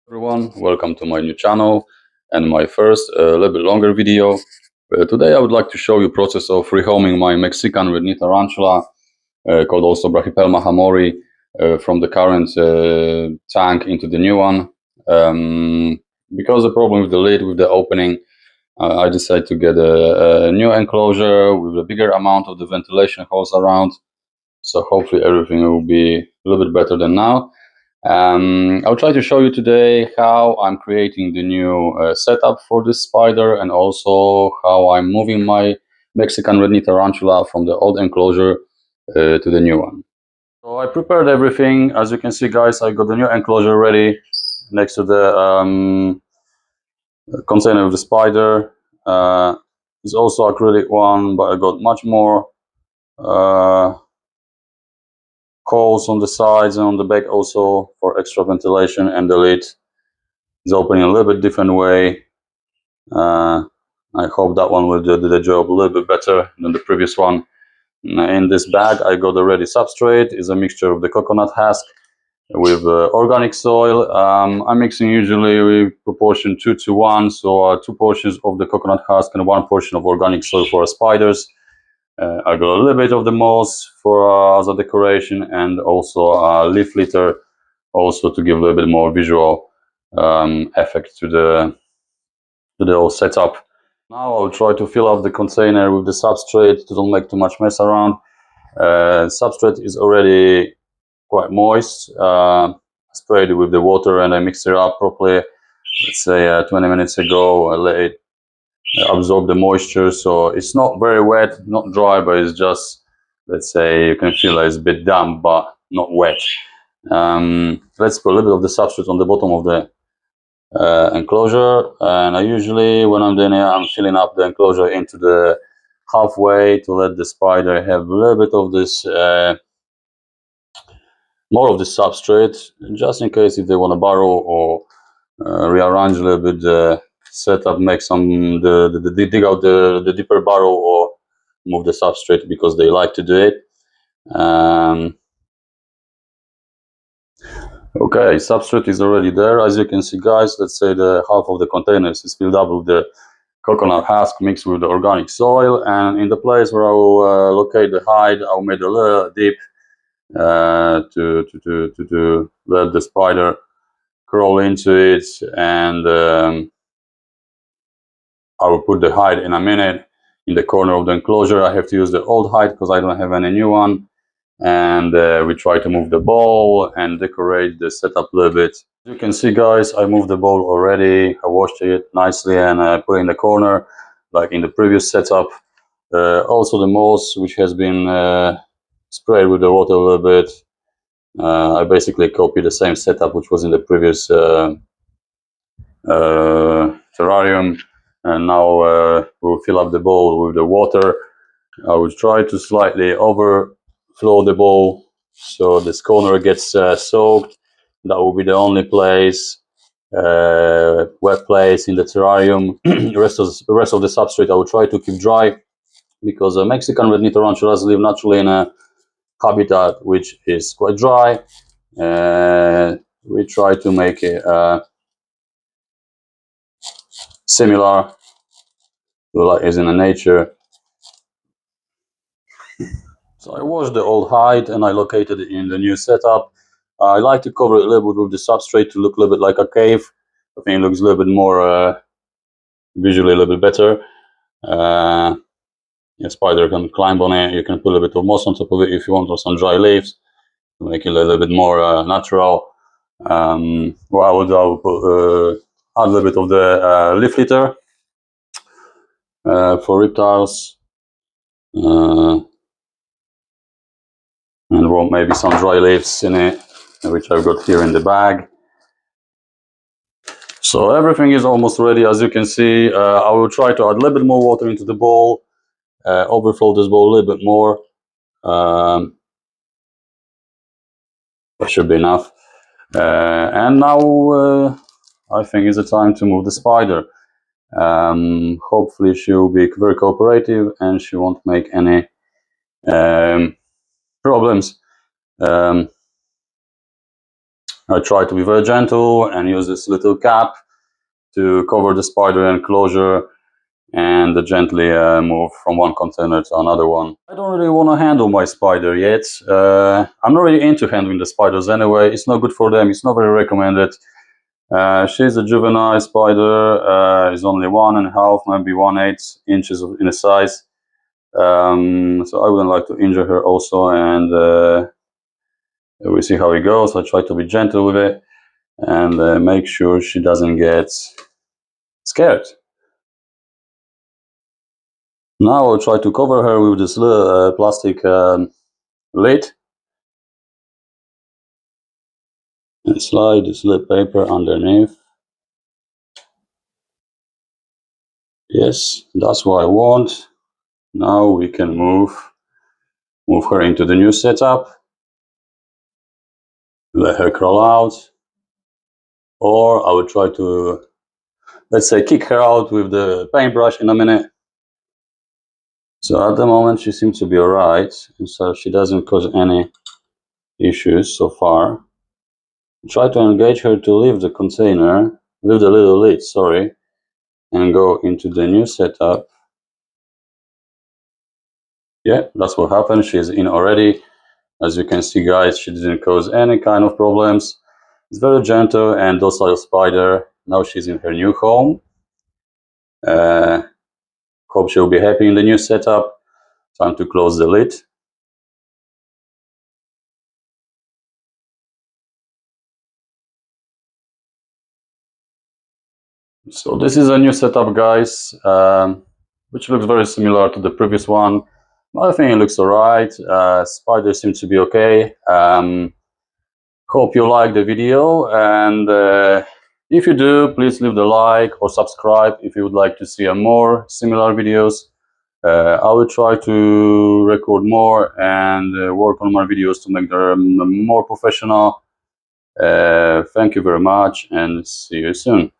Everyone, welcome to my new channel and my first little bit longer video. Today I would like to show you process of rehoming my Mexican redknee tarantula called also Brachypelma Hamorii from the current tank into the new one. Because the problem with the lid, with the opening, I decided to get a new enclosure with a bigger amount of the ventilation holes around. So hopefully everything will be a little bit better than now. I'll try to show you today how I'm creating the new setup for this spider, and also how I'm moving my Mexican redknee tarantula from the old enclosure to the new one. So I prepared everything. As you can see, guys, I got the new enclosure ready next to the container of the spider. It's also acrylic one, but I got much more holes on the sides and on the back also for extra ventilation, and the lid is opening a little bit different way. I hope that one will do the job a little bit better than the previous one. In this bag I got already substrate. It's a mixture of the coconut husk with organic soil. I'm mixing usually with proportion 2:1, so 2 portions of the coconut husk and 1 portion of organic soil for spiders. I got a little bit of the moss for as a decoration, and also a leaf litter also to give a little bit more visual effect to the whole setup. Now I'll try to fill up the container with the substrate to don't make too much mess around. Substrate is already quite moist. Sprayed it with the water and I mixed it up properly. Let's say 20 minutes ago. I let it absorb the moisture, so it's not very wet, not dry, but it's just, let's say, you can feel like it's a bit damp but not wet. Let's put a little bit of the substrate on the bottom of the enclosure, and I usually, when I'm doing it, I'm filling up the enclosure into the halfway to let the spider have a little bit of this more of the substrate, just in case if they want to burrow or rearrange a little bit the setup, make some dig out the deeper burrow or move the substrate, because they like to do it. Okay, substrate is already there. As you can see, guys, let's say the half of the containers is filled up with the coconut husk mixed with the organic soil, and in the place where I will locate the hide, I'll make a little dip to let the spider crawl into it, and I will put the hide in a minute in the corner of the enclosure. I have to use the old hide because I don't have any new one, and we try to move the bowl and decorate the setup a little bit. As you can see, guys, I moved the bowl already. I washed it nicely and I put it in the corner like in the previous setup. Also the moss, which has been sprayed with the water a little bit. I basically copied the same setup which was in the previous terrarium, and now we'll fill up the bowl with the water. I will try to slightly overflow the bowl so this corner gets soaked. That will be the only place, wet place in the terrarium. the rest of the substrate I will try to keep dry, because Mexican redknee tarantulas live naturally in a habitat which is quite dry. We try to make it similar to like is in the nature. So I washed the old hide and I located it in the new setup. I like to cover it a little bit with the substrate to look a little bit like a cave. I think it looks a little bit more visually a little bit better. A spider can climb on it. You can put a little bit of moss on top of it if you want, or some dry leaves to make it a little bit more natural. What I will do, I will put, add a little bit of the leaf litter for reptiles, and maybe some dry leaves in it, which I've got here in the bag. So everything is almost ready. As you can see, I will try to add a little bit more water into the bowl, overflow this bowl a little bit more. That should be enough. And now I think it's the time to move the spider. Hopefully she will be very cooperative and she won't make any problems. I try to be very gentle and use this little cap to cover the spider enclosure and gently move from one container to another one. I don't really want to handle my spider yet. I'm not really into handling the spiders anyway. It's not good for them. It's not very recommended. She's a juvenile spider. Is only 1.5, maybe 1/8 inches in size. So I wouldn't like to injure her also, and we see how it goes. I try to be gentle with it and make sure she doesn't get scared. Now I'll try to cover her with this little plastic lid and slide this little paper underneath. Yes, that's what I want. Now we can move her into the new setup. Let her crawl out, or I will try to, let's say, kick her out with the paintbrush in a minute. So at the moment she seems to be alright, so she doesn't cause any issues so far. Try to engage her to leave the container, leave the little lid, sorry, and go into the new setup. Yeah, that's what happened. She's in already. As you can see, guys, she didn't cause any kind of problems. It's very gentle and docile spider. Now she's in her new home. Hope she'll be happy in the new setup. Time to close the lid. So this is a new setup, guys, which looks very similar to the previous one. I think it looks alright. Spider seems to be okay. Hope you like the video, and if you do, please leave the like or subscribe if you would like to see more similar videos. I will try to record more and work on my videos to make them more professional. Thank you very much and see you soon.